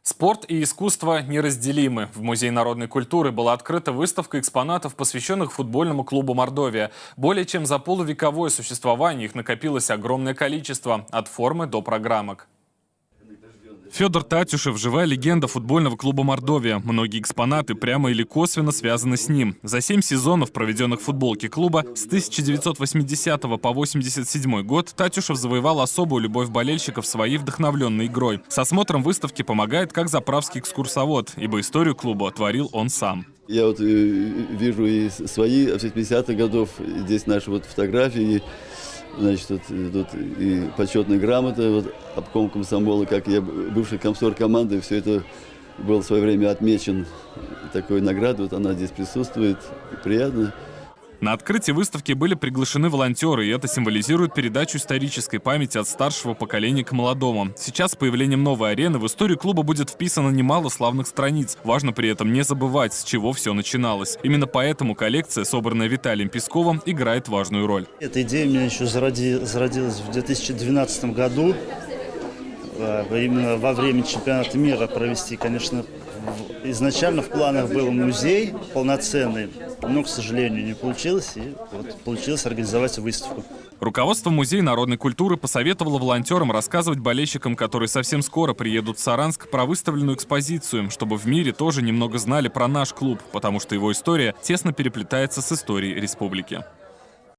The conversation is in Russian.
Спорт и искусство неразделимы. В Музее народной культуры была открыта выставка экспонатов, посвященных футбольному клубу «Мордовия». Более чем за полувековое существование их накопилось огромное количество, от формы до программок. Федор Татюшев – живая легенда футбольного клуба «Мордовия». Многие экспонаты прямо или косвенно связаны с ним. За 7 сезонов, проведенных в футболке клуба, с 1980 по 1987 год, Татюшев завоевал особую любовь болельщиков своей вдохновленной игрой. С осмотром выставки помогает как заправский экскурсовод, ибо историю клуба творил он сам. Я вот вижу и свои 80-х годов, здесь наши вот фотографии. Значит, тут и почетная грамота, вот, обком комсомола, как я бывший комсорг команды, все это было в свое время отмечен такой наградой, вот она здесь присутствует, приятно. На открытии выставки были приглашены волонтеры, и это символизирует передачу исторической памяти от старшего поколения к молодому. Сейчас с появлением новой арены в историю клуба будет вписано немало славных страниц. Важно при этом не забывать, с чего все начиналось. Именно поэтому коллекция, собранная Виталием Песковым, играет важную роль. Эта идея у меня еще зародилась в 2012 году. Именно во время чемпионата мира провести, конечно, изначально в планах был музей полноценный, но, к сожалению, не получилось, и вот получилось организовать выставку. Руководство Музея народной культуры посоветовало волонтерам рассказывать болельщикам, которые совсем скоро приедут в Саранск, про выставленную экспозицию, чтобы в мире тоже немного знали про наш клуб, потому что его история тесно переплетается с историей республики.